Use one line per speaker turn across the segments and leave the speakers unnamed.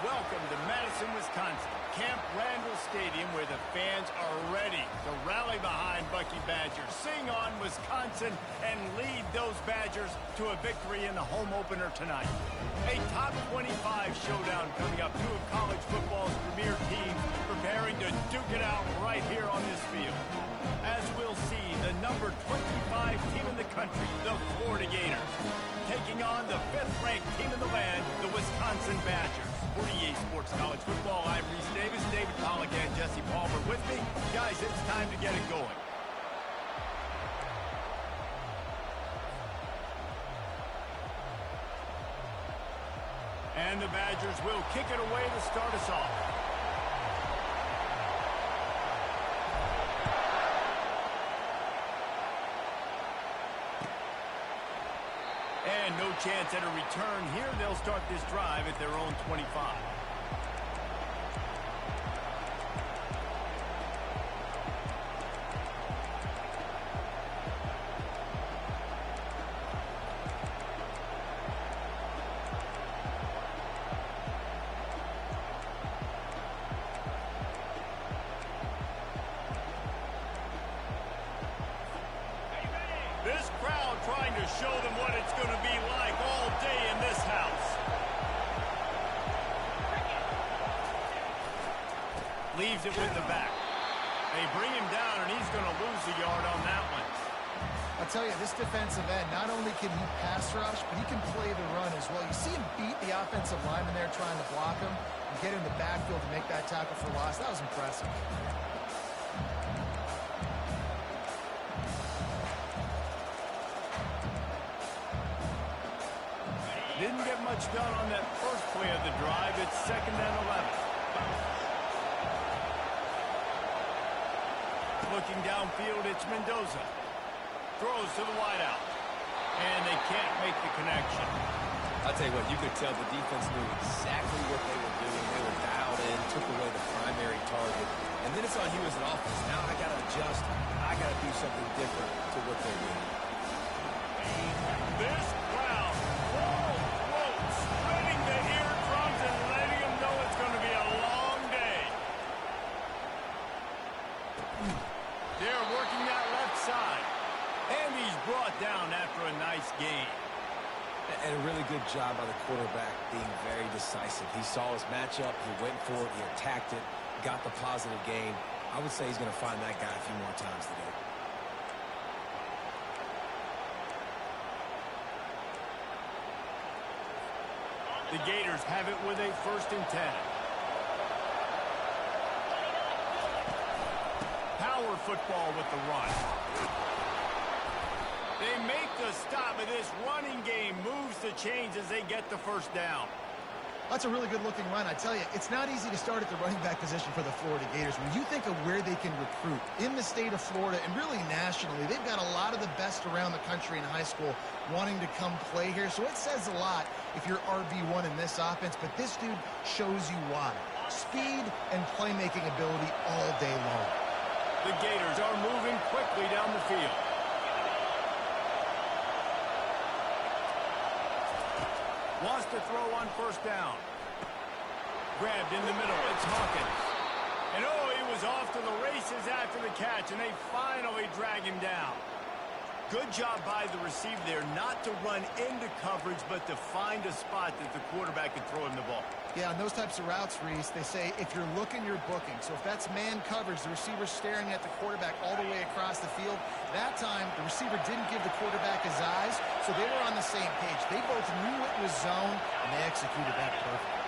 Welcome to Madison, Wisconsin, Camp Randall Stadium, where the fans are ready to rally behind Bucky Badger, sing on Wisconsin, and lead those Badgers to a victory in the home opener tonight. A top 25 showdown coming up. Two of college football's premier teams preparing to duke it out right here on this field. As we'll see, the number 25 team in the country, the Florida Gators, taking on the 5th-ranked team in the land, the Wisconsin Badgers. 48 Sports College Football. I'm Reese Davis, David Pollack, and Jesse Palmer with me. Guys, it's time to get it going. And the Badgers will kick it away to start us off. And no chance at a return here. They'll start this drive at their own 25. This crowd trying to show them what it's going to be like all day in this house. Leaves it with the back. They bring him down, and he's going to lose a yard on that one.
I'll tell you, this defensive end, not only can he pass rush, but he can play the run as well. You see him beat the offensive lineman there trying to block him and get in the backfield to make that tackle for loss. That was impressive.
Didn't get much done on that first play of the drive. It's 2nd and 11. Looking downfield, it's Mendoza. Throws to the wideout. And they can't make the connection.
I'll tell you what, you could tell the defense knew exactly what they were doing. They were dialed in, took away the primary target. And then it's on you as an offense. Now I got to adjust. I got to do something different to what they're doing.
This crowd, spreading the eardrums and letting them know it's going to be a long day. They're working that left side. And he's brought down after a nice gain.
And a really good job by the quarterback being very decisive. He saw his matchup, he went for it, he attacked it, got the positive gain. I would say he's going to find that guy a few more times today.
The Gators have it with a 1st and 10. Power football with the run. They make the stop, and this running game moves the chains as they get the first down.
That's a really good-looking run. I tell you, it's not easy to start at the running back position for the Florida Gators. When you think of where they can recruit in the state of Florida and really nationally, they've got a lot of the best around the country in high school wanting to come play here. So it says a lot if you're RB1 in this offense, but this dude shows you why. Speed and playmaking ability all day long.
The Gators are moving quickly down the field. Wants to throw on 1st down. Grabbed in the middle. It's Hawkins. And oh, he was off to the races after the catch, and they finally drag him down. Good job by the receiver there, not to run into coverage, but to find a spot that the quarterback can throw him the ball.
Yeah, on those types of routes, Reese, they say if you're looking, you're booking. So if that's man coverage, the receiver's staring at the quarterback all the way across the field. That time, the receiver didn't give the quarterback his eyes, so they were on the same page. They both knew it was zone, and they executed that perfectly.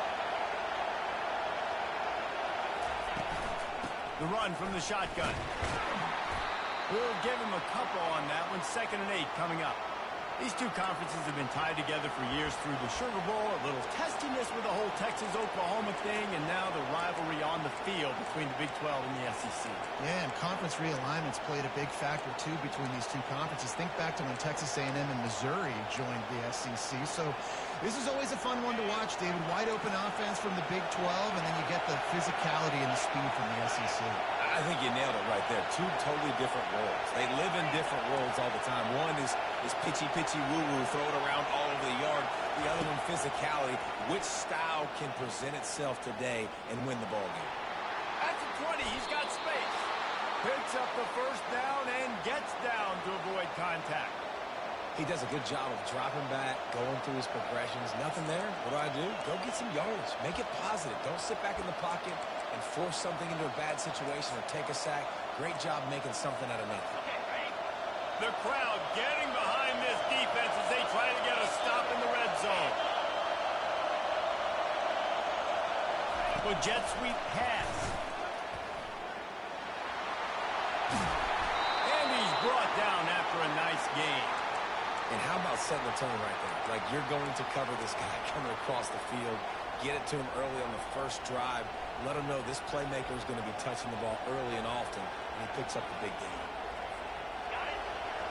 The run from the shotgun. We'll give him a couple on that one. 2nd and 8 coming up. These two conferences have been tied together for years through the Sugar Bowl, a little testiness with the whole Texas-Oklahoma thing, and now the rivalry on the field between the Big 12 and the SEC.
Yeah, and conference realignments played a big factor, too, between these two conferences. Think back to when Texas A&M and Missouri joined the SEC. So this is always a fun one to watch, David. Wide-open offense from the Big 12, and then you get the physicality and the speed from the SEC.
I think you nailed it right there. Two totally different worlds. They live in different worlds all the time. One is pitchy woo-woo, throw it around all over the yard. The other one, physicality. Which style can present itself today and win the ball game?
At the 20, he's got space. Picks up the first down and gets down to avoid contact.
He does a good job of dropping back, going through his progressions. Nothing there. What do? Go get some yardage. Make it positive. Don't sit back in the pocket and force something into a bad situation or take a sack. Great job making something out of nothing.
The crowd getting behind this defense as they try to get a stop in the red zone. Well, jet sweep pass. And he's brought down after a nice gain.
And how about setting the tone right there? Like, you're going to cover this guy coming across the field. Get it to him early on the first drive. Let him know this playmaker is going to be touching the ball early and often, and he picks up the big game.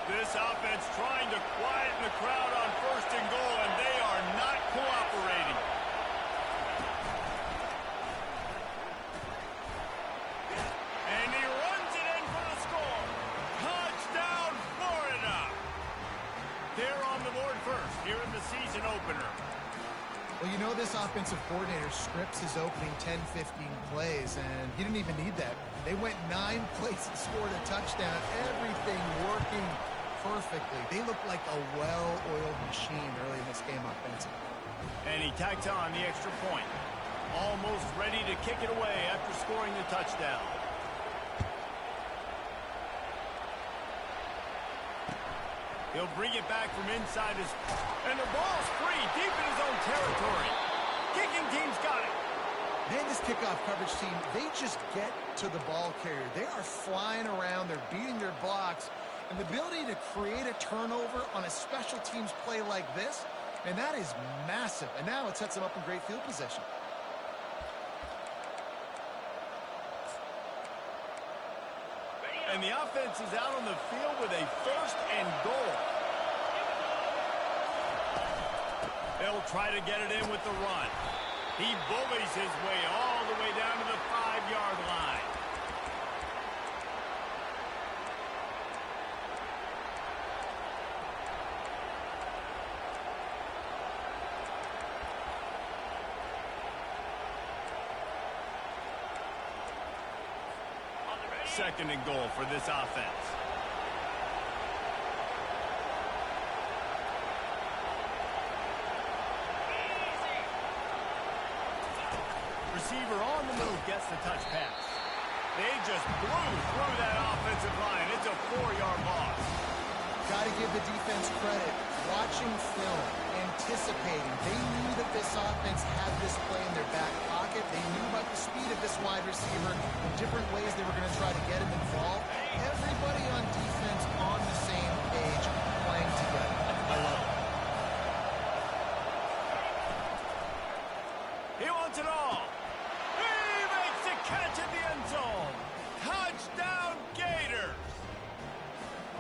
This offense trying to quieten the crowd on first and goal, and they are not cooperating. And he runs it in for the score. Touchdown, Florida. They're on the board first here in the season opener.
Well, you know, this offensive coordinator scripts his opening 10, 15 plays, and he didn't even need that. They went 9 plays and scored a touchdown. Everything working perfectly. They look like a well-oiled machine early in this game offensively.
And he tacks on the extra point. Almost ready to kick it away after scoring the touchdown. He'll bring it back from inside his... And the ball's free deep in his own territory. Kicking team's got it.
Man, this kickoff coverage team, they just get to the ball carrier. They are flying around. They're beating their blocks. And the ability to create a turnover on a special teams play like this, and that is massive. And now it sets them up in great field position.
And the offense is out on the field with a first and goal. They'll try to get it in with the run. He bullies his way all the way down to the 5-yard line. Second and goal for this offense. Receiver on the move gets the touch pass. They just blew through that offensive line. It's a 4-yard loss.
Got to give the defense credit. Watching film, anticipating. They knew that this offense had this play in their back pocket. They knew about the speed of this wide receiver and different ways they were going to try to get him involved. Everybody on defense on the same page, playing together. I love it.
He wants it all. He makes the catch at the end zone. Touchdown, Gators.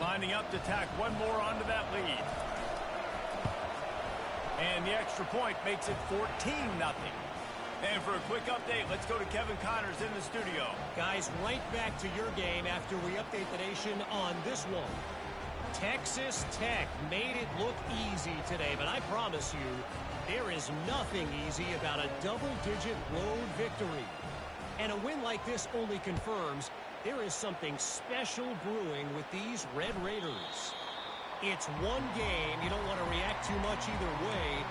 Lining up to tack one more onto that lead. And the extra point makes it 14-0. And for a quick update, let's go to Kevin Connors in the studio.
Guys, right back to your game after we update the nation on this one. Texas Tech made it look easy today, but I promise you, there is nothing easy about a double-digit road victory. And a win like this only confirms there is something special brewing with these Red Raiders. It's one game. You don't want to react too much either way.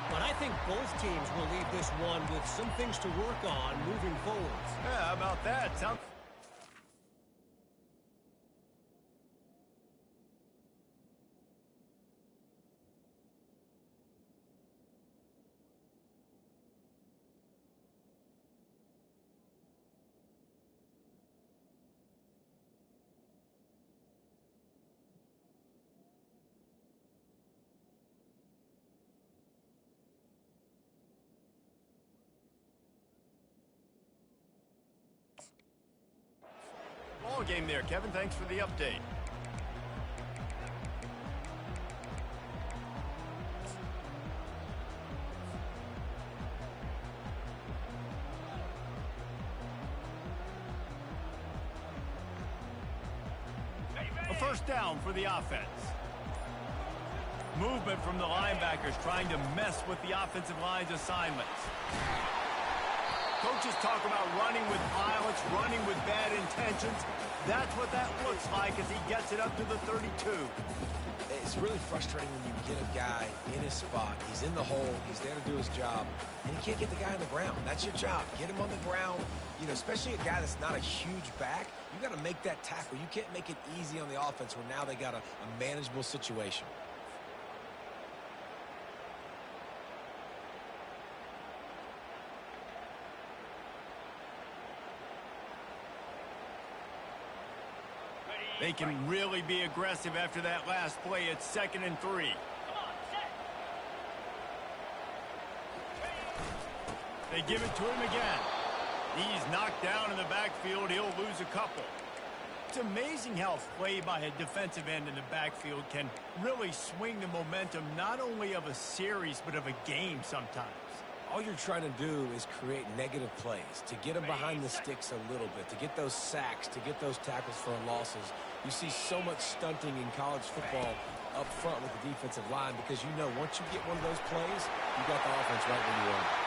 But I think both teams will leave this one with some things to work on moving forward.
Yeah, how about that? Sounds... Ball game there, Kevin. Thanks for the update. A first down for the offense. Movement from the linebackers trying to mess with the offensive line's assignments. Coaches talk about running with violence, running with bad intentions. That's what that looks like as he gets it up to the 32.
It's really frustrating when you get a guy in his spot. He's in the hole. He's there to do his job. And you can't get the guy on the ground. That's your job. Get him on the ground. You know, especially a guy that's not a huge back. You got to make that tackle. You can't make it easy on the offense where now they got a manageable situation.
They can really be aggressive after that last play. It's 2nd and 3. They give it to him again. He's knocked down in the backfield. He'll lose a couple. It's amazing how play by a defensive end in the backfield can really swing the momentum not only of a series but of a game sometimes.
All you're trying to do is create negative plays, to get them behind the sticks a little bit, to get those sacks, to get those tackles for losses. You see so much stunting in college football up front with the defensive line because you know once you get one of those plays, you got the offense right where you want it.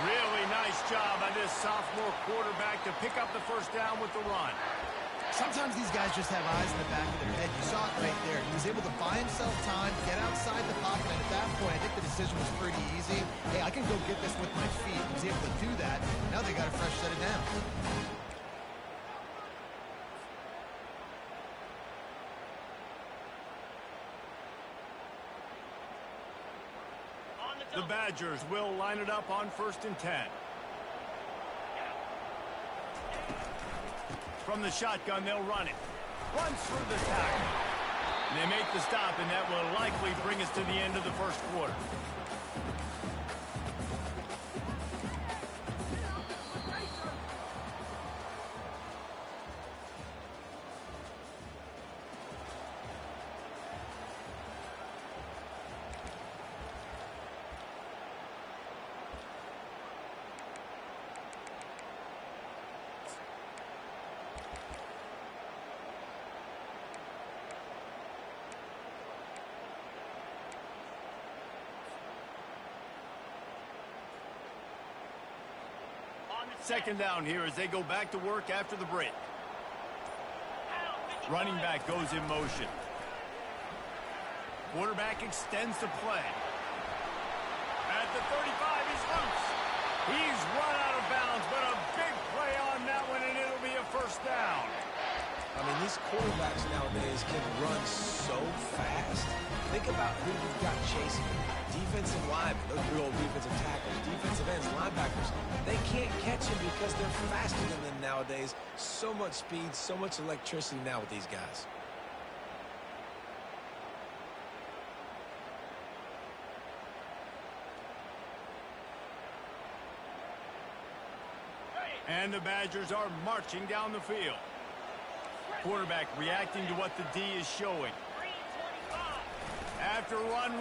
Really nice job by this sophomore quarterback to pick up the first down with the run.
Sometimes these guys just have eyes in the back of their head. You saw it right there. He was able to buy himself time, get outside the pocket, and at that point, I think the decision was pretty easy. Hey, I can go get this with my feet. He was able to do that. Now they got a fresh set of downs.
The Badgers will line it up on 1st and 10. From the shotgun, they'll run it. Runs through the tackle. And they make the stop, and that will likely bring us to the end of the first quarter. Second down here as they go back to work after the break. Running back goes in motion. Quarterback extends the play. At the 35, he's loose. He's run out of bounds, but a big play on that one, and it'll be a first down.
I mean, these quarterbacks nowadays can run so fast. Think about who you've got chasing. Defensive linemen, those big old defensive tackles, defensive ends, linebackers, they can't catch him because they're faster than them nowadays. So much speed, so much electricity now with these guys.
And the Badgers are marching down the field. Quarterback reacting to what the D is showing. After run,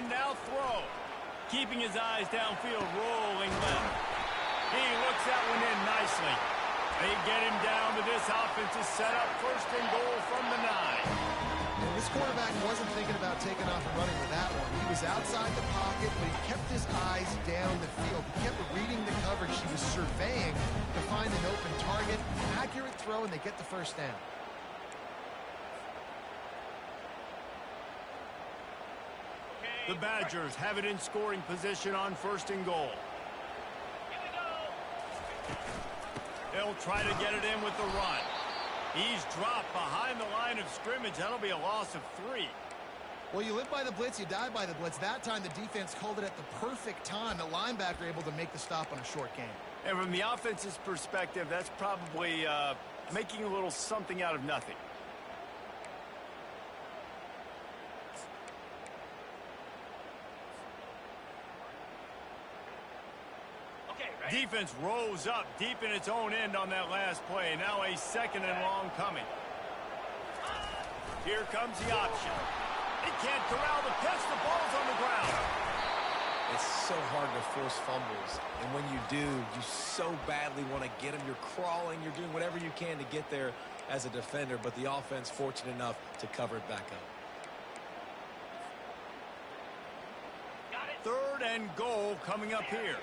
now throw. Keeping his eyes downfield, rolling left. He looks that one in nicely. They get him down to this offense is set up 1st and goal from the 9.
This quarterback wasn't thinking about taking off and running with that one. He was outside the pocket, but he kept his eyes down the field. He kept reading the coverage. He was surveying to find an open target. Accurate throw, and they get the first down.
The Badgers have it in scoring position on 1st and goal. They'll try to get it in with the run. He's dropped behind the line of scrimmage. That'll be a loss of 3.
Well, you live by the blitz, you die by the blitz. That time the defense called it at the perfect time. The linebacker able to make the stop on a short game.
And from the offense's perspective, that's probably making a little something out of nothing. Defense rose up deep in its own end on that last play. Now a 2nd and long coming. Here comes the option. He can't corral the pitch. The ball's on the ground.
It's so hard to force fumbles. And when you do, you so badly want to get them. You're crawling. You're doing whatever you can to get there as a defender. But the offense fortunate enough to cover it back up.
3rd and goal coming up here.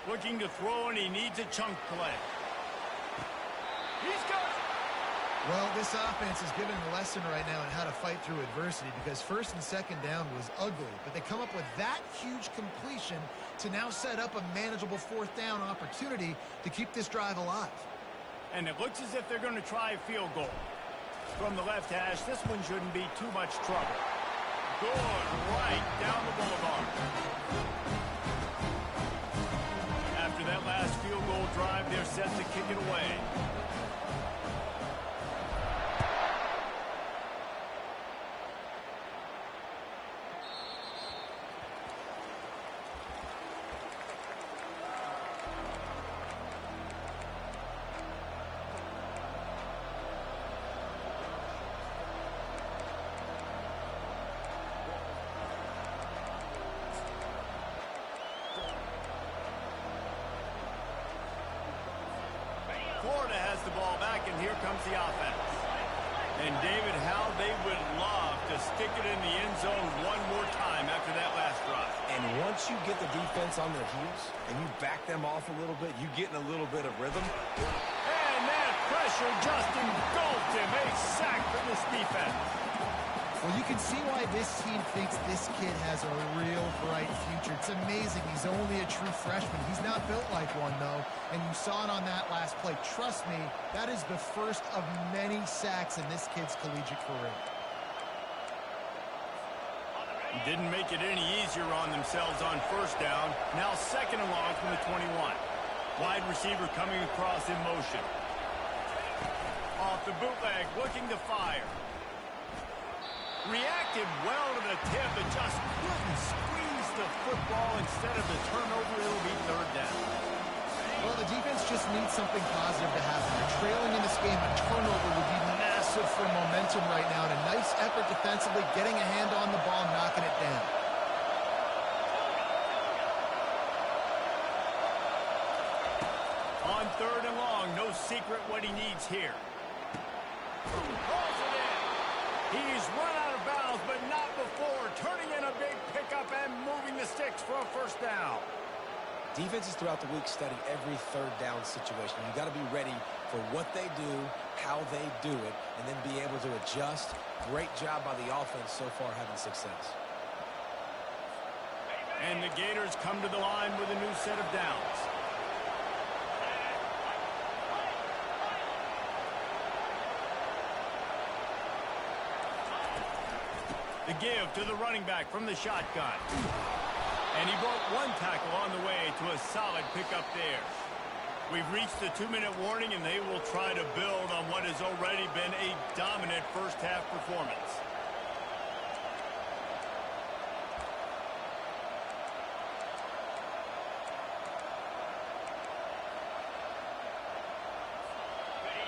Looking to throw, and he needs a chunk play. He's got it.
Well, this offense is giving a lesson right now on how to fight through adversity, because 1st and 2nd down was ugly, but they come up with that huge completion to now set up a manageable 4th down opportunity to keep this drive alive.
And it looks as if they're going to try a field goal. From the left hash, this one shouldn't be too much trouble. Good, right down the boulevard. After that last field goal drive, they're set to kick it away. Florida has the ball back, and here comes the offense. And David, how they would love to stick it in the end zone one more time after that last drive.
And once you get the defense on their heels and you back them off a little bit, you get in a little bit of rhythm.
And that pressure just engulfed him. A sack for this defense.
Well, you can see why this team thinks this kid has a real bright future. It's amazing. He's only a true freshman. He's not built like one, though, and you saw it on that last play. Trust me, that is the first of many sacks in this kid's collegiate career.
Didn't make it any easier on themselves on 1st down. Now 2nd and long from the 21. Wide receiver coming across in motion. Off the bootleg, looking to fire. Reacted well to the tip, but just couldn't squeeze the football. Instead of the turnover, it'll be 3rd down.
Well, the defense just needs something positive to happen. They're trailing in this game. A turnover would be massive for momentum right now. And a nice effort defensively, getting a hand on the ball, knocking it down.
On 3rd and long, no secret what he needs here. Pulls it in. He's run out of bounds, but not before. Turning in a big pickup and moving the sticks for a 1st down.
Defenses throughout the week study every 3rd down situation. You got to be ready for what they do, how they do it, and then be able to adjust. Great job by the offense so far having success.
And the Gators come to the line with a new set of downs. The give to the running back from the shotgun. And he broke one tackle on the way to a solid pickup there. We've reached the 2-minute warning, and they will try to build on what has already been a dominant first-half performance.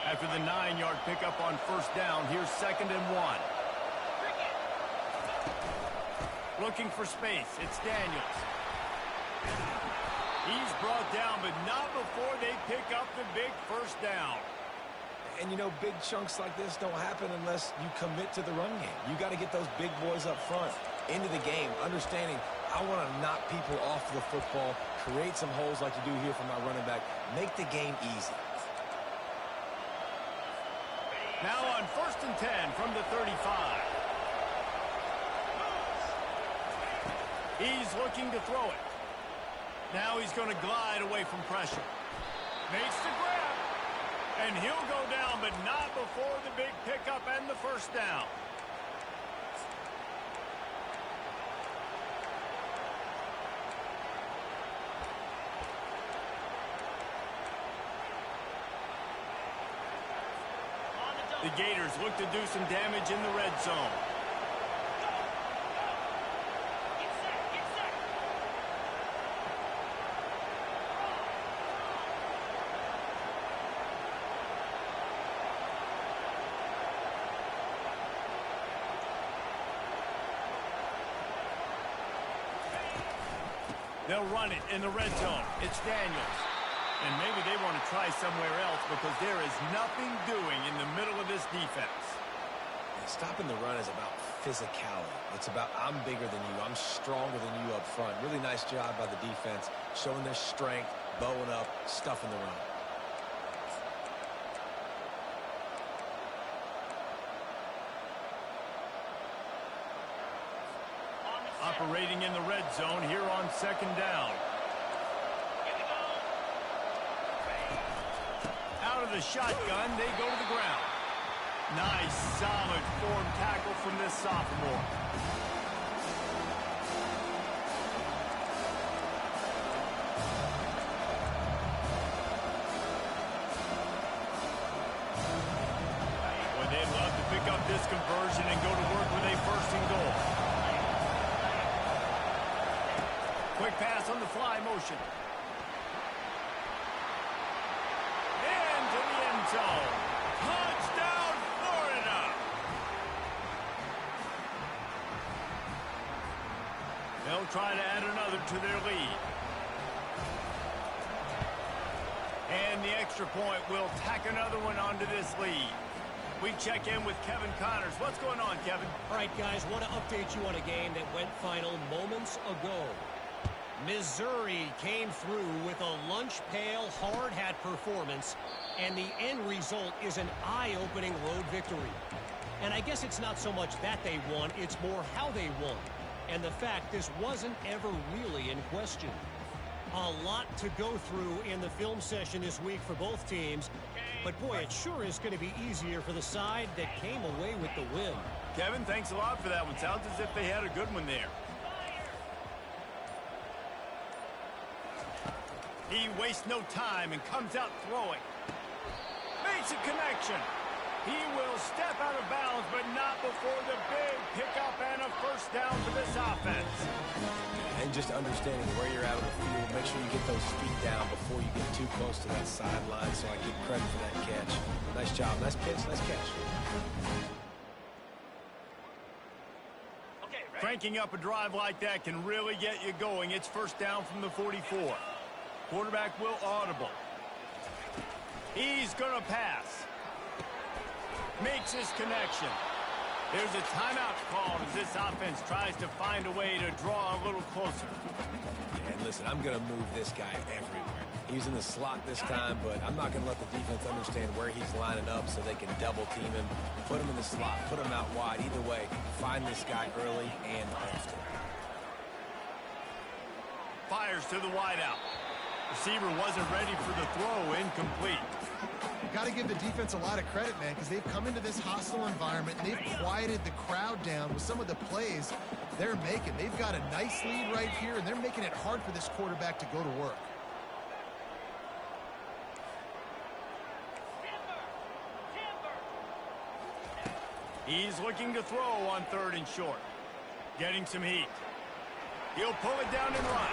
After the 9-yard pickup on 1st down, here's 2nd and 1. Looking for space. It's Daniels. He's brought down, but not before they pick up the big 1st down.
And, you know, big chunks like this don't happen unless you commit to the run game. You got to get those big boys up front into the game, understanding I want to knock people off the football, create some holes like you do here for my running back, make the game easy.
Now on 1st and 10 from the 35. He's looking to throw it. Now he's going to glide away from pressure. Makes the grab. And he'll go down, but not before the big pickup and the 1st down. The Gators look to do some damage in the red zone. They'll run it in the red zone. It's Daniels. And maybe they want to try somewhere else because there is nothing doing in the middle of this defense.
Stopping the run is about physicality. It's about I'm bigger than you. I'm stronger than you up front. Really nice job by the defense, showing their strength, bowing up, stuffing the run.
Operating in the red zone here on second down. Out of the shotgun, they go to the ground. Nice, solid form tackle from this sophomore. Boy, they'd love to pick up this conversion and go to work with a first and goal. Quick pass on the fly motion. Into the end zone. Touchdown, Florida! They'll try to add another to their lead. And the extra point will tack another one onto this lead. We check in with Kevin Connors. What's going on, Kevin?
All right, guys, want to update you on a game that went final moments ago. Missouri came through with a lunch pail hard hat performance, and the end result is an eye-opening road victory. And I guess it's not so much that they won, it's more how they won. And the fact this wasn't ever really in question. A lot to go through in the film session this week for both teams, but boy, it sure is going to be easier for the side that came away with the win.
Kevin, thanks a lot for that one. Sounds as if they had a good one there. He wastes no time and comes out throwing. Makes a connection. He will step out of bounds, but not before the big pickup and a first down for this offense.
And just understanding where you're at on the field, make sure you get those feet down before you get too close to that sideline, so I give credit for that catch. Nice job, nice pitch, nice catch.
Cranking up a drive like that can really get you going. It's first down from the 44. Quarterback will audible. He's going to pass. Makes his connection. There's a timeout called as this offense tries to find a way to draw a little closer.
Yeah, and listen, I'm going to move this guy everywhere. He's in the slot this time, but I'm not going to let the defense understand where he's lining up so they can double team him, put him in the slot, put him out wide. Either way, find this guy early and often.
Fires to the wideout. Receiver wasn't ready for the throw, incomplete.
You've got to give the defense a lot of credit, man, because they've come into this hostile environment and they've quieted the crowd down with some of the plays they're making. They've got a nice lead right here, and they're making it hard for this quarterback to go to work.
He's looking to throw on 3rd and short. Getting some heat. He'll pull it down and run.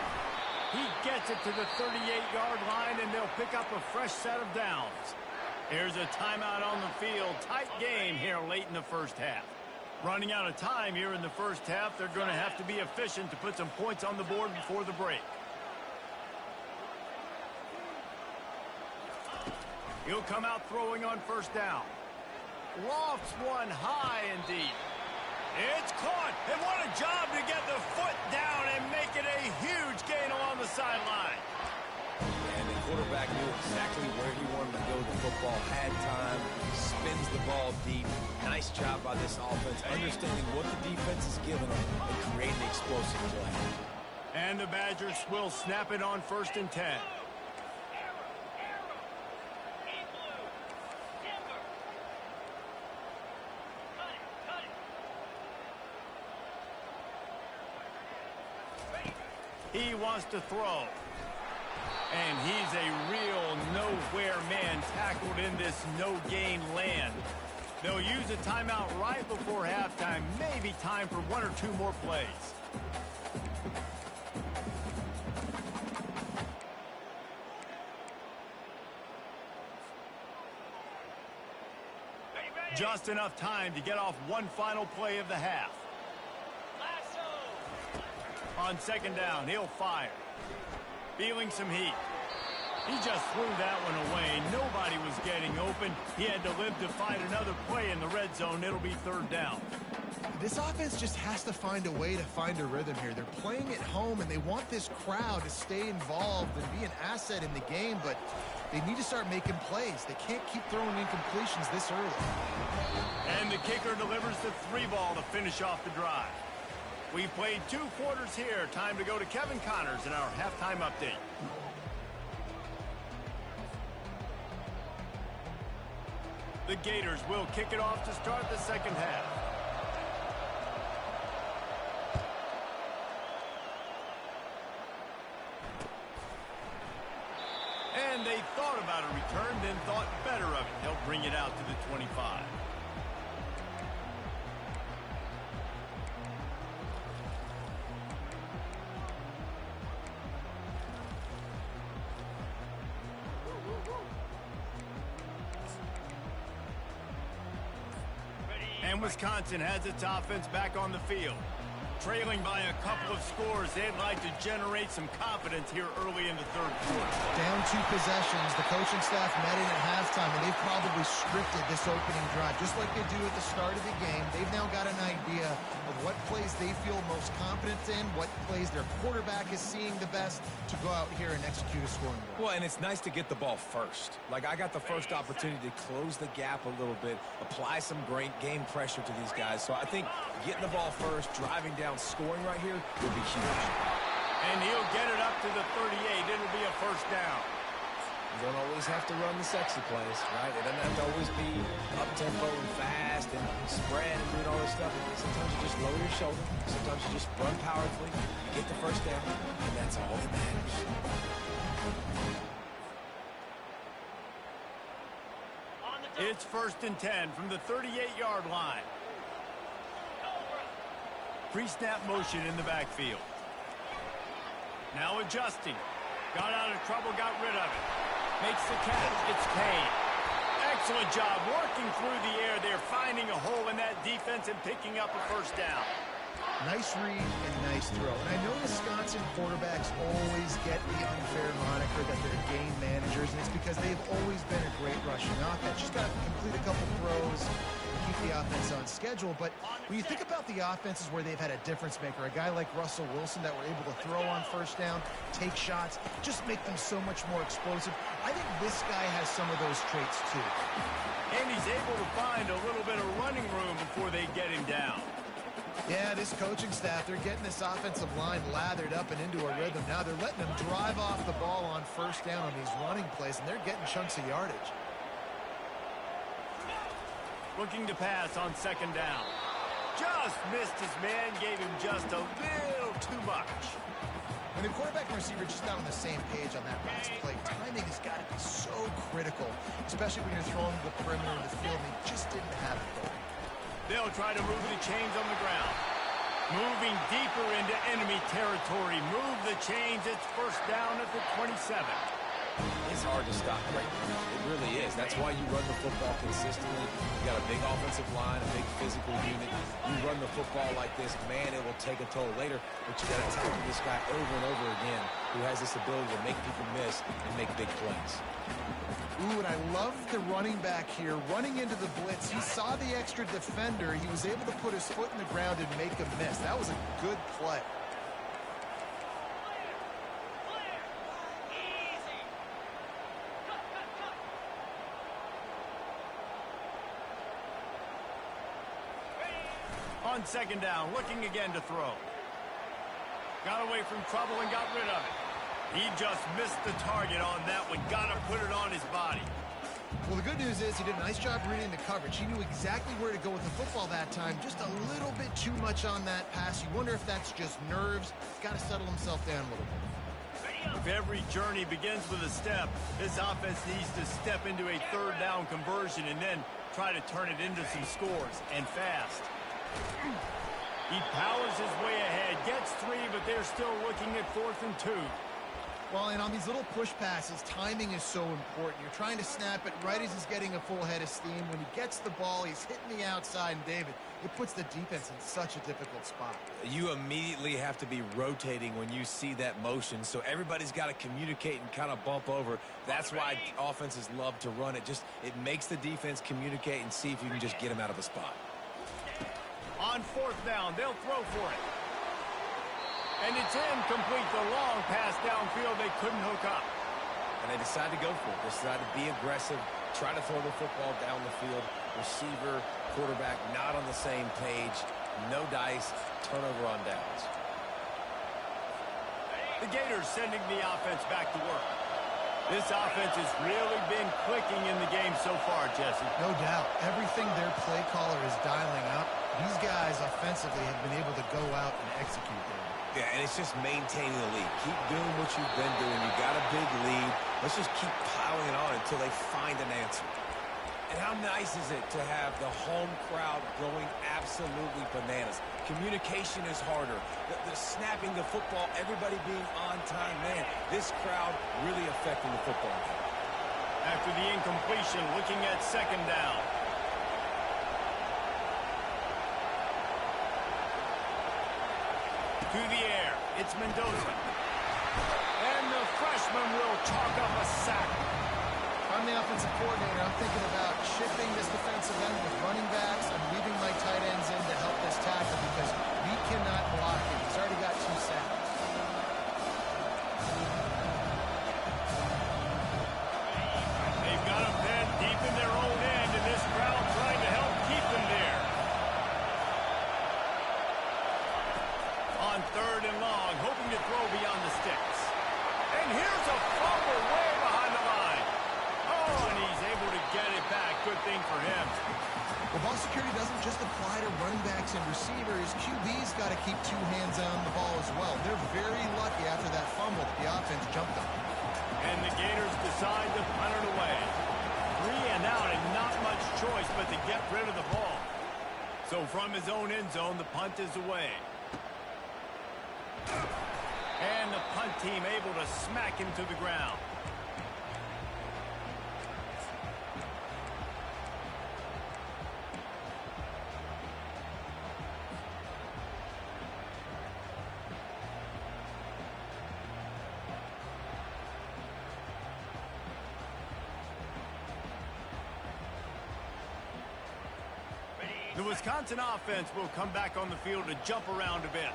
He gets it to the 38-yard line, and they'll pick up a fresh set of downs. Here's a timeout on the field. Tight game here late in the first half. Running out of time here in the first half, they're going to have to be efficient to put some points on the board before the break. He'll come out throwing on first down. Lofts one high and deep. It's caught, and what a job to get the foot down and make it a huge gain along the sideline.
And the quarterback knew exactly where he wanted to go with the football, had time, spins the ball deep. Nice job by this offense, understanding what the defense is giving them and creating the explosive play.
And the Badgers will snap it on 1st and 10. He wants to throw. And he's a real nowhere man tackled in this no-gain land. They'll use a timeout right before halftime. Maybe time for 1 or 2 more plays. Just enough time to get off one final play of the half. On 2nd down, he'll fire. Feeling some heat. He just threw that one away. Nobody was getting open. He had to live to find another play in the red zone. It'll be third down.
This offense just has to find a way to find a rhythm here. They're playing at home, and they want this crowd to stay involved and be an asset in the game, but they need to start making plays. They can't keep throwing incompletions this early.
And the kicker delivers the 3-ball to finish off the drive. We've played 2 quarters here. Time to go to Kevin Connors in our halftime update. The Gators will kick it off to start the second half. And they thought about a return, then thought better of it. They'll bring it out to the 25. And Wisconsin has its offense back on the field. Trailing by a couple of scores, they'd like to generate some confidence here early in the third quarter.
Down 2 possessions, the coaching staff met in at halftime, and they've probably scripted this opening drive. Just like they do at the start of the game, they've now got an idea of what plays they feel most confident in, what plays their quarterback is seeing the best to go out here and execute a scoring drive.
Well, and it's nice to get the ball first. Like, I got the first opportunity to close the gap a little bit, apply some great game pressure to these guys. So I think getting the ball first, driving down, scoring right here will be huge.
And he'll get it up to the 38. It'll be a first down.
You don't always have to run the sexy plays, right? It doesn't have to always be up-tempo and fast and spread and doing all this stuff. Sometimes you just lower your shoulder. Sometimes you just run powerfully. You get the first down, and that's all that matters.
It's 1st and 10 from the 38-yard line. Pre-snap motion in the backfield. Now adjusting. Got out of trouble, got rid of it. Makes the catch. It's Payne. Excellent job working through the air. They're finding a hole in that defense and picking up a first down.
Nice read and nice throw. And I know Wisconsin quarterbacks always get the unfair moniker that they're game managers, and it's because they've always been a great rushing offense. Just got to complete a couple throws and keep the offense on schedule. But when you think about the offenses where they've had a difference maker, a guy like Russell Wilson that were able to throw on first down, take shots, just make them so much more explosive, I think this guy has some of those traits too.
And he's able to find a little bit of running room before they get him down.
Yeah, this coaching staff, they're getting this offensive line lathered up and into a rhythm. Now they're letting them drive off the ball on first down on these running plays, and they're getting chunks of yardage.
Looking to pass on second down. Just missed his man, gave him just a little too much.
When the quarterback and receiver just not on the same page on that last play, timing has got to be so critical, especially when you're throwing the perimeter of the field, and he just didn't have it there.
They'll try to move the chains on the ground. Moving deeper into enemy territory. Move the chains. It's first down at the 27.
It's hard to stop great runners. It really is. That's why you run the football consistently. You got a big offensive line, a big physical unit. You run the football like this, man, it will take a toll later. But you got to tackle this guy over and over again who has this ability to make people miss and make big plays.
Ooh, and I love the running back here running into the blitz. He saw the extra defender. He was able to put his foot in the ground and make a miss. That was a good play.
On second down, looking again to throw. Got away from trouble and got rid of it. He just missed the target on that one. Got to put it on his body.
Well, the good news is he did a nice job reading the coverage. He knew exactly where to go with the football that time. Just a little bit too much on that pass. You wonder if that's just nerves. He's got to settle himself down a little bit.
If every journey begins with a step, this offense needs to step into a third down conversion and then try to turn it into some scores, and fast. He powers his way ahead, gets 3, but they're still looking at 4th and 2.
Well, and on these little push passes, timing is so important. You're trying to snap it right as he's getting a full head of steam. When he gets the ball, he's hitting the outside, and David, it puts the defense in such a difficult spot.
You immediately have to be rotating when you see that motion, so everybody's got to communicate and kind of bump over. That's why offenses love to run it. It makes the defense communicate and see if you can just get him out of a spot.
On fourth down, they'll throw for it. And it's incomplete. The long pass downfield, they couldn't hook up.
And they decide to go for it. They decide to be aggressive, try to throw the football down the field. Receiver, quarterback, not on the same page. No dice, turnover on downs.
The Gators sending the offense back to work. This offense has really been clicking in the game so far, Jesse.
No doubt. Everything their play caller is dialing up, these guys offensively have been able to go out and execute there.
Yeah, and it's just maintaining the lead. Keep doing what you've been doing. You got a big lead. Let's just keep piling it on until they find an answer. And how nice is it to have the home crowd going absolutely bananas? Communication is harder. The snapping the football, everybody being on time. Man, this crowd really affecting the football game.
After the incompletion, looking at second down. To the air, it's Mendoza. And the freshman will chalk up a sack.
I'm the offensive coordinator. I'm thinking about shifting this defensive end with running backs and leaving my tight ends in to help this tackle because we cannot block him. He's already got 2 sacks.
They've got him pinned deep in their own end, and this crowd trying to help keep them there. On third and long, hoping to throw beyond the sticks. And here's a fumble way behind the line. Oh, and he's able to get it back. Good thing for him.
Well, ball security doesn't just apply to running backs and receivers. QB's got to keep 2 hands on the ball as well. They're very lucky after that fumble that the offense jumped on.
And the Gators decide to punt it away. 3 and out and not much choice but to get rid of the ball. So from his own end zone, the punt is away. And the punt team able to smack him to the ground. The Wisconsin offense will come back on the field to jump around a bit.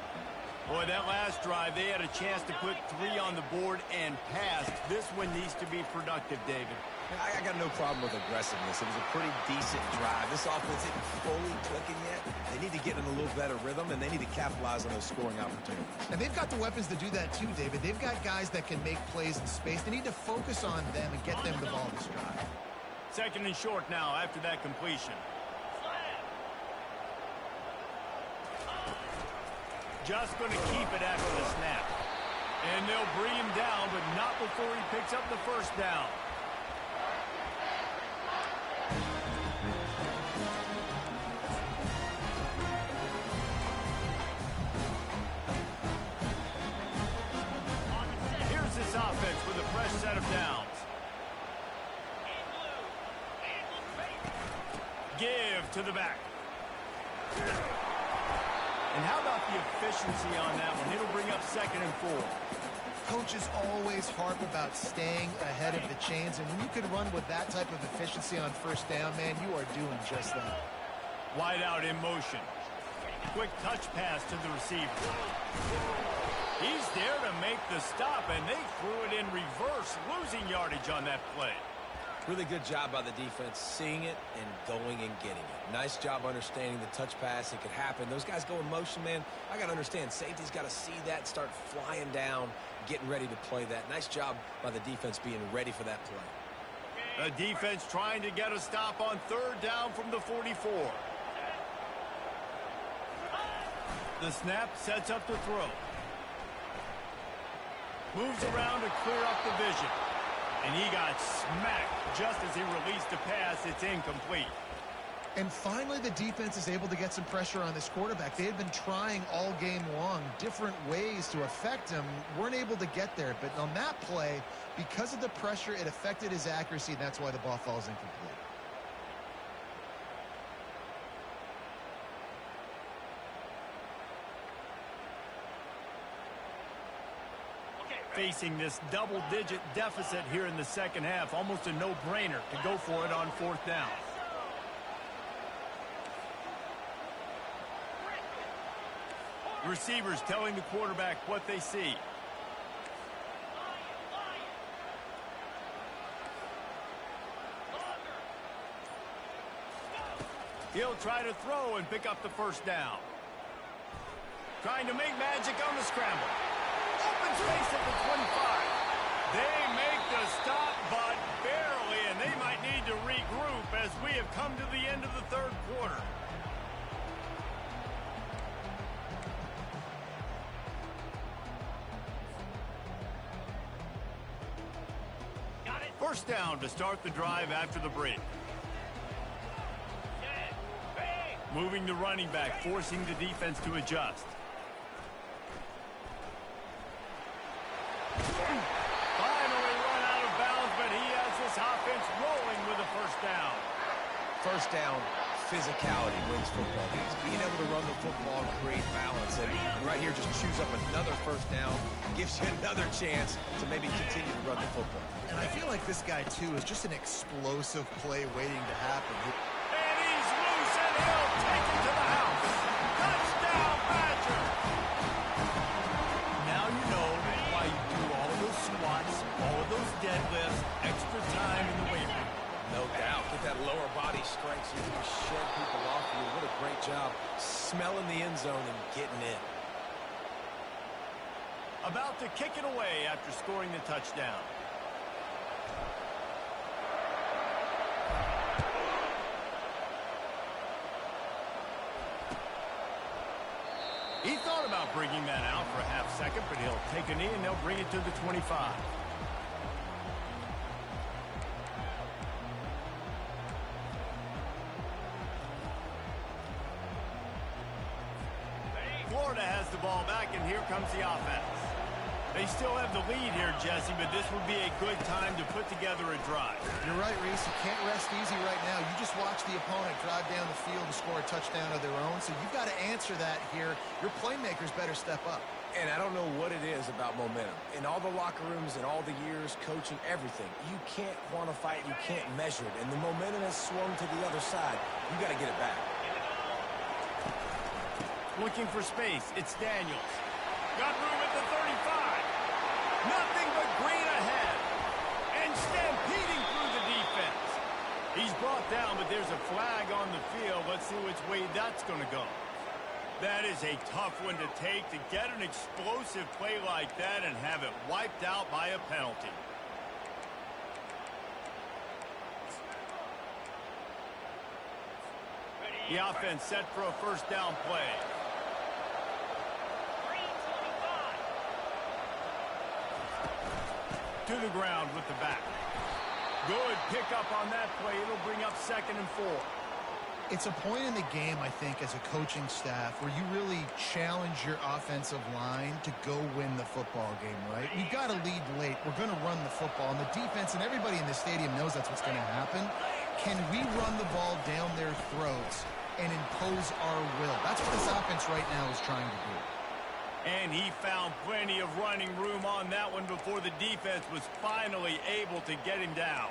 Boy, that last drive, they had a chance to put 3 on the board and passed. This one needs to be productive, David.
I got no problem with aggressiveness. It was a pretty decent drive. This offense isn't fully clicking yet. They need to get in a little better rhythm, and they need to capitalize on those scoring opportunities.
And they've got the weapons to do that too, David. They've got guys that can make plays in space. They need to focus on them and get them the ball this drive.
Second and short now after that completion. Just going to keep it after the snap. And they'll bring him down, but not before he picks up the first down. Here's this offense with a fresh set of downs. Give to the back. And how about the efficiency on that one? It'll bring up second and 4.
Coaches always harp about staying ahead of the chains, and when you can run with that type of efficiency on first down, man, you are doing just that.
Wide out in motion. Quick touch pass to the receiver. He's there to make the stop, and they threw it in reverse, losing yardage on that play.
Really good job by the defense, seeing it and going and getting it. Nice job understanding the touch pass. It could happen. Those guys go in motion, man. I got to understand, safety's got to see that, start flying down, getting ready to play that. Nice job by the defense being ready for that play.
The defense trying to get a stop on third down from the 44. The snap sets up the throw. Moves around to clear up the vision. And he got smacked just as he released the pass. It's incomplete.
And finally, the defense is able to get some pressure on this quarterback. They had been trying all game long different ways to affect him, weren't able to get there. But on that play, because of the pressure, it affected his accuracy, and that's why the ball falls incomplete.
Facing this double-digit deficit here in the second half, almost a no-brainer to go for it on fourth down. Receivers telling the quarterback what they see. He'll try to throw and pick up the first down. Trying to make magic on the scramble. Open space at the 25. They make the stop, but barely, and they might need to regroup as we have come to the end of the third quarter. First down to start the drive after the break. Moving the running back, forcing the defense to adjust. Finally run out of bounds, but he has this offense rolling with a first down.
First down, physicality wins football games. Being able to run the football and create balance. And right here, just choose up another first down. Gives you another chance to maybe continue to run the football.
And I feel like this guy, too, is just an explosive play waiting to happen.
And he's loose, and he'll take it to the house. Touchdown, Badger! Now you know why you do all of those squats, all of those deadlifts, extra time in the weight room.
No doubt. Get that lower body strength so you can shed people off you. What a great job smelling the end zone and getting in.
About to kick it away after scoring the touchdown. He thought about bringing that out for a half second, but he'll take a knee and they'll bring it to the 25. Florida has the ball back, and here comes the offense. They still have the lead here, Jesse, but this would be a good time to put together a drive.
You're right, Reese. You can't rest easy right now. You just watch the opponent drive down the field and score a touchdown of their own, so you've got to answer that here. Your playmakers better step up.
And I don't know what it is about momentum. In all the locker rooms and all the years, coaching, everything, you can't quantify it, you can't measure it. And the momentum has swung to the other side. You got to get it back.
Looking for space. It's Daniels. Got room at the 35. Nothing but green ahead. And stampeding through the defense. He's brought down, but there's a flag on the field. Let's see which way that's going to go. That is a tough one to take, to get an explosive play like that and have it wiped out by a penalty. The offense set for a first down play. To the ground with the back. Good pickup on that play. It'll bring up 2nd and 4.
It's a point in the game, I think, as a coaching staff where you really challenge your offensive line to go win the football game, right? We've got to lead late. We're going to run the football. And the defense and everybody in the stadium knows that's what's going to happen. Can we run the ball down their throats and impose our will? That's what this offense right now is trying to do.
And he found plenty of running room on that one before the defense was finally able to get him down.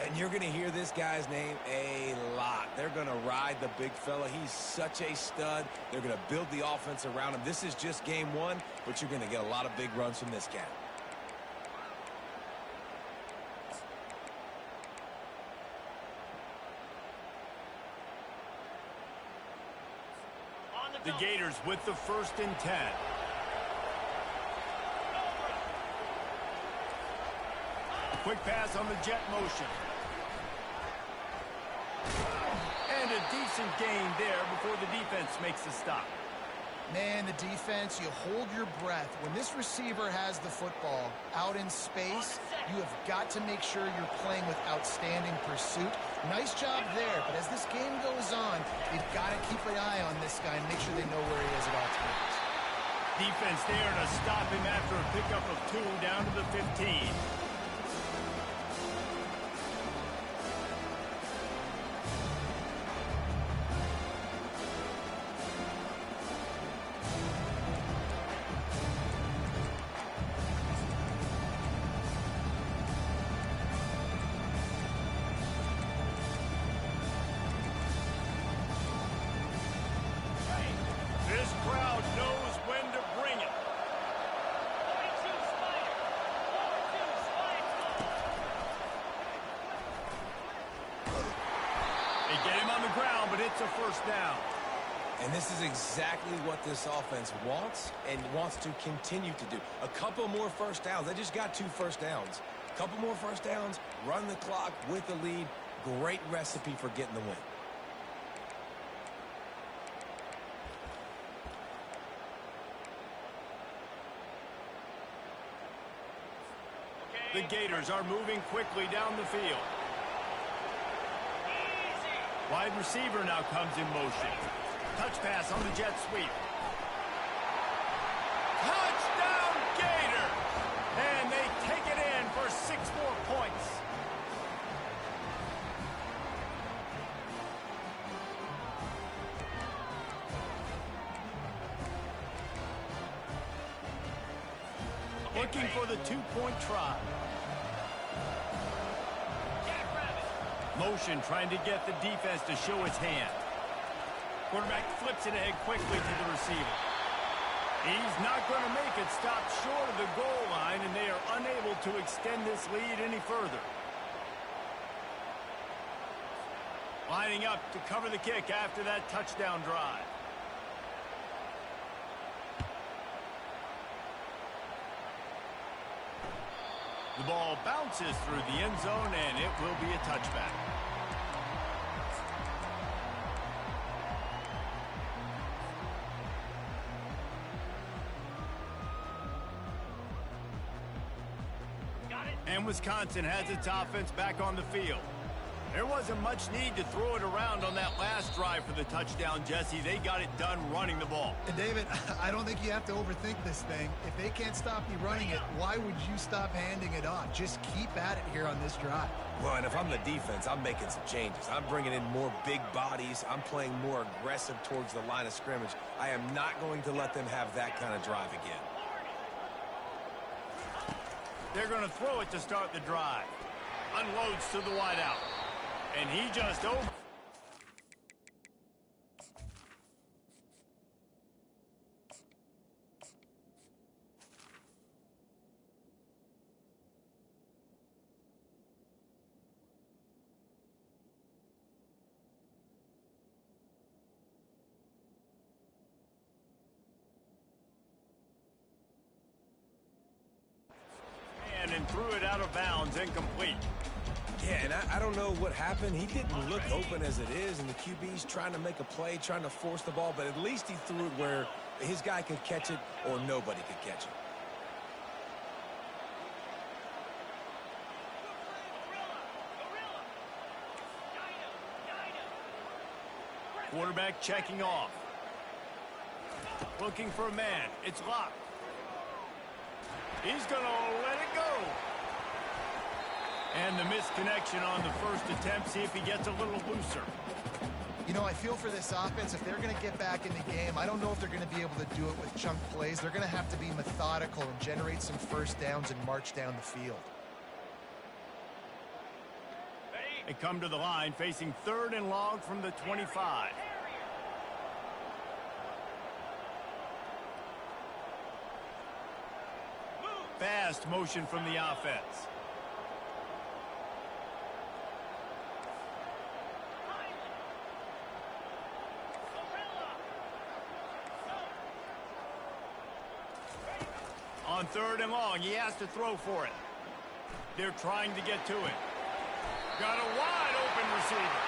And you're going to hear this guy's name a lot. They're going to ride the big fella. He's such a stud. They're going to build the offense around him. This is just game one, but you're going to get a lot of big runs from this guy.
The Gators with the 1st and 10. Quick pass on the jet motion. And a decent gain there before the defense makes the stop.
Man, the defense, you hold your breath. When this receiver has the football out in space, you have got to make sure you're playing with outstanding pursuit. Nice job there, but as this game goes on, you've got to keep an eye on this guy and make sure they know where he is at all times.
Defense there to stop him after a pickup of 2 down to the 15. This crowd knows when to bring it. They get him on the ground, but it's a first down.
And this is exactly what this offense wants and wants to continue to do. A couple more first downs. They just got 2 first downs. A couple more first downs, run the clock with the lead. Great recipe for getting the win.
The Gators are moving quickly down the field. Wide receiver now comes in motion. Touch pass on the jet sweep. Touchdown Gator! And they take it in for 6 more points. Looking for the 2-point try. Motion trying to get the defense to show its hand. Quarterback flips it ahead quickly to the receiver. He's not going to make it. Stop short of the goal line, and they are unable to extend this lead any further. Lining up to cover the kick after that touchdown drive. The ball bounces through the end zone, and it will be a touchback. And Wisconsin has its offense back on the field. There wasn't much need to throw it around on that last drive for the touchdown, Jesse. They got it done running the ball.
And David, I don't think you have to overthink this thing. If they can't stop you running it, why would you stop handing it off? Just keep at it here on this drive.
Well, and if I'm the defense, I'm making some changes. I'm bringing in more big bodies. I'm playing more aggressive towards the line of scrimmage. I am not going to let them have that kind of drive again.
They're going to throw it to start the drive. Unloads to the wideout. And he just over. And threw it out of bounds, incomplete.
Yeah, and I don't know what happened. He didn't look open as it is, and the QB's trying to make a play, trying to force the ball, but at least he threw it where his guy could catch it or nobody could catch it.
Quarterback checking off. Looking for a man. It's locked. He's going to let it go. And the misconnection on the first attempt. See if he gets a little looser.
You know, I feel for this offense, if they're going to get back in the game, I don't know if they're going to be able to do it with chunk plays. They're going to have to be methodical and generate some first downs and march down the field.
They come to the line facing 3rd and long from the 25. Fast motion from the offense. On 3rd and long, he has to throw for it. They're trying to get to it. Got a wide open receiver.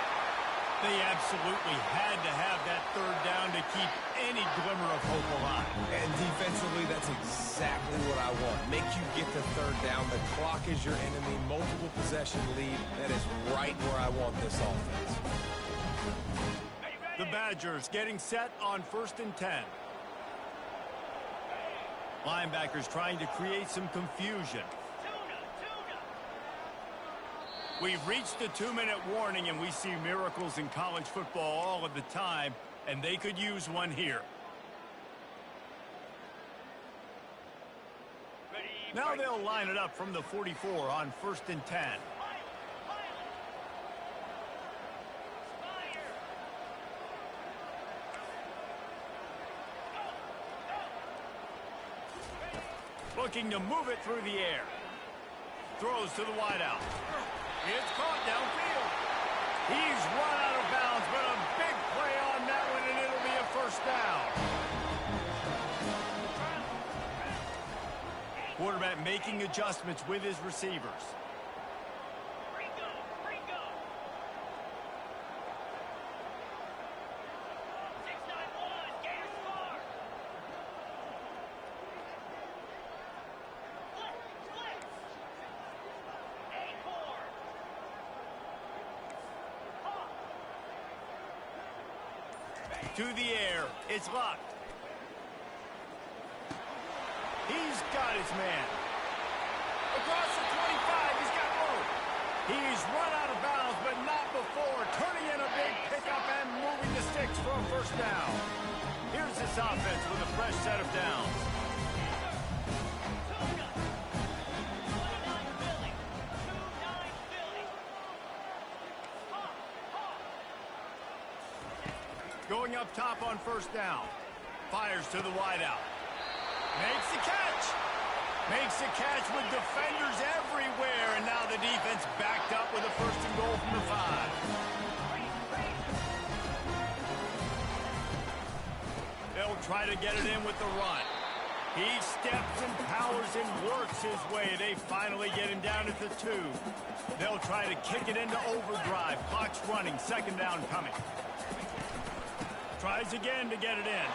They absolutely had to have that third down to keep any glimmer of hope alive.
And defensively, that's exactly what I want. Make you get the third down. The clock is your enemy. Multiple possession lead. That is right where I want this offense.
The Badgers getting set on 1st and 10. Linebackers trying to create some confusion. We've reached the 2-minute warning, and we see miracles in college football all of the time, and they could use one here. Now they'll line it up from the 44 on 1st and 10. Looking to move it through the air. Throws to the wideout. It's caught downfield. He's run out of bounds, but a big play on that one, and it'll be a first down. Quarterback making adjustments with his receivers. To the air. It's locked. He's got his man. Across the 25, he's got room. He's run out of bounds, but not before. Turning in a big pickup and moving the sticks for a first down. Here's this offense with a fresh set of downs. Going up top on first down. Fires to the wideout. Makes the catch. Makes the catch with defenders everywhere. And now the defense backed up with a 1st and goal from the 5. They'll try to get it in with the run. He steps and powers and works his way. They finally get him down at the 2. They'll try to kick it into overdrive. Clock's running. 2nd down coming. Tries again to get it in.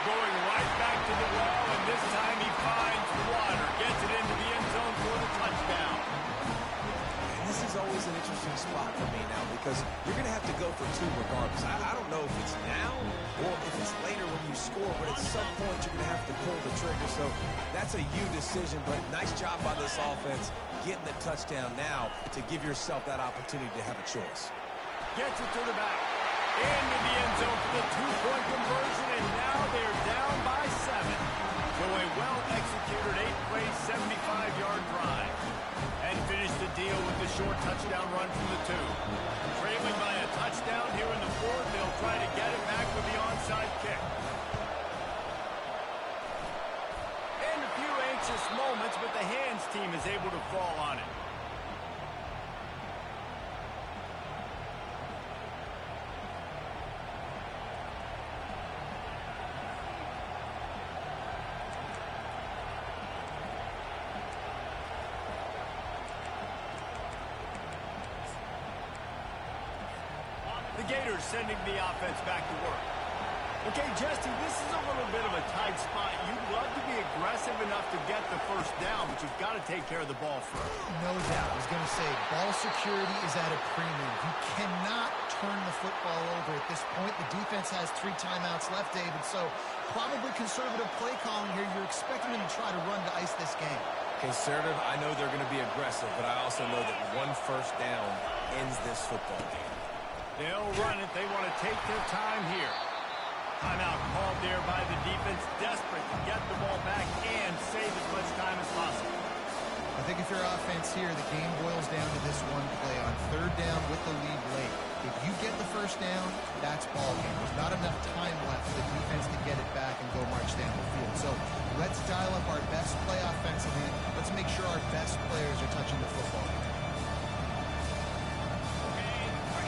Going right back to the wall, and this time he finds water. Gets it into the end zone for the touchdown.
And this is always an interesting spot for me now because you're going to have to go for 2 regardless. I don't know if it's now or if it's later when you score, but at some point you're going to have to pull the trigger. So that's a you decision, but nice job by this offense getting the touchdown now to give yourself that opportunity to have a choice.
Gets it to the back. Into the end zone for the 2-point conversion, and now they're down by 7. So a well-executed 8-play, 75-yard drive. And finish the deal with the short touchdown run from the 2. Trailing by a touchdown here in the 4th, they'll try to get it back with the onside kick. And a few anxious moments, but the hands team is able to fall on it. The Gators sending the offense back to work. Okay, Jesse, this is a little bit of a tight spot. You'd love to be aggressive enough to get the first down, but you've got to take care of the ball first.
No doubt. I was going to say, ball security is at a premium. You cannot turn the football over at this point. The defense has 3 timeouts left, David, so probably conservative play calling here. You're expecting them to try to run to ice this game.
Conservative, I know they're going to be aggressive, but I also know that 1 first down ends this football game.
They'll run it. They want to take their time here. Timeout called there by the defense, desperate to get the ball back and save as much time as possible.
I think if you're offense here, the game boils down to this one play on 3rd down with the lead late. If you get the first down, that's ball game. There's not enough time left for the defense to get it back and go march down the field. So let's dial up our best play offensively. Let's make sure our best players are touching the football.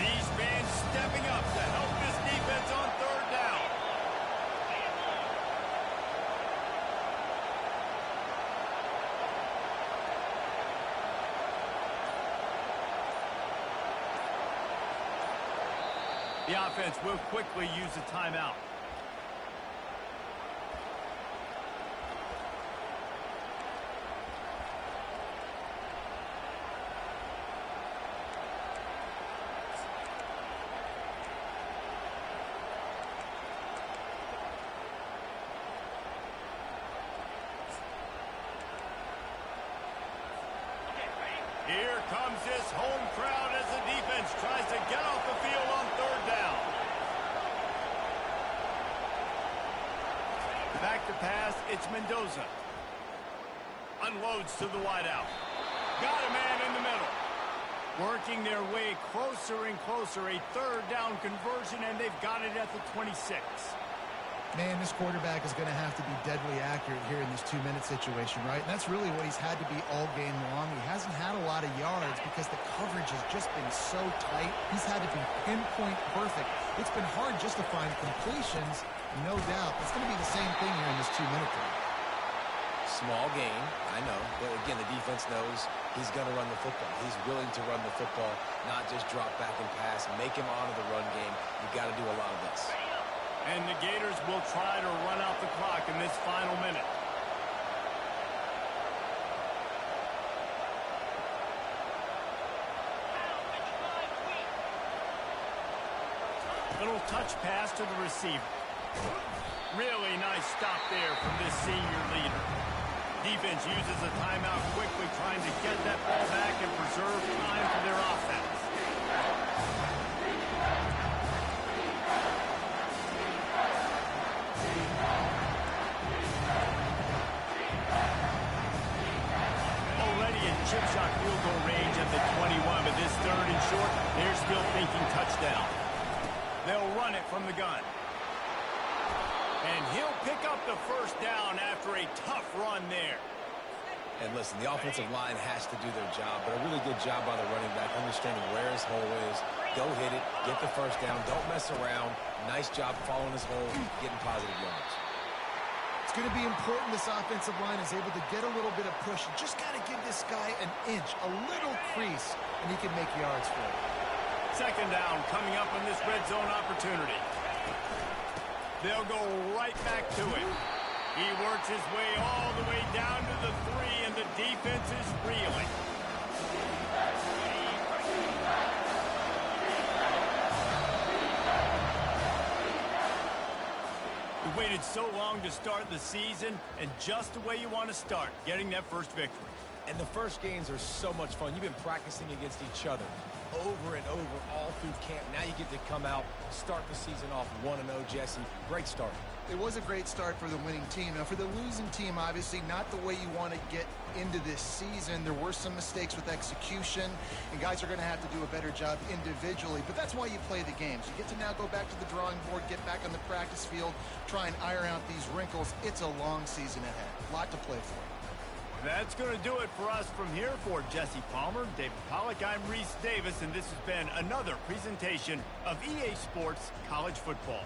These fans stepping up to help this defense on 3rd down. The offense will quickly use a timeout. Here comes this home crowd as the defense tries to get off the field on third down. Back to pass, it's Mendoza. Unloads to the wideout. Got a man in the middle. Working their way closer and closer. A third down conversion, and they've got it at the 26.
Man, this quarterback is going to have to be deadly accurate here in this 2-minute situation, right? And that's really what he's had to be all game long. He hasn't had a lot of yards because the coverage has just been so tight. He's had to be pinpoint perfect. It's been hard just to find completions, no doubt. It's going to be the same thing here in this 2-minute drill.
Small gain, I know. But again, the defense knows he's going to run the football. He's willing to run the football, not just drop back and pass, make him honor the run game. You've got to do a lot of this.
And the Gators will try to run out the clock in this final minute. Little touch pass to the receiver. Really nice stop there from this senior leader. Defense uses a timeout quickly, trying to get that ball back and preserve time for their offense. Chip shot field goal range at the 21, but this third and short, they're still thinking touchdown. They'll run it from the gun. And he'll pick up the first down after a tough run there.
And listen, the offensive line has to do their job, but a really good job by the running back, understanding where his hole is. Go hit it, get the first down, don't mess around. Nice job following his hole, getting positive yards.
It's going to be important this offensive line is able to get a little bit of push. You just got to give this guy an inch, a little crease, and he can make yards for it.
Second down coming up on this red zone opportunity. They'll go right back to it. He works his way all the way down to the 3, and the defense is reeling. We waited so long to start the season, and just the way you want to start, getting that first victory.
And the first games are so much fun. You've been practicing against each other over and over all through camp. Now you get to come out, start the season off 1-0, Jesse. Great start.
It was a great start for the winning team. Now, for the losing team, obviously not the way you want to get into this season. There were some mistakes with execution, and guys are going to have to do a better job individually. But that's why you play the games. You get to now go back to the drawing board, get back on the practice field, try and iron out these wrinkles. It's a long season ahead. A lot to play for.
That's going to do it for us from here. For Jesse Palmer, David Pollack, I'm Reese Davis, and this has been another presentation of EA Sports College Football.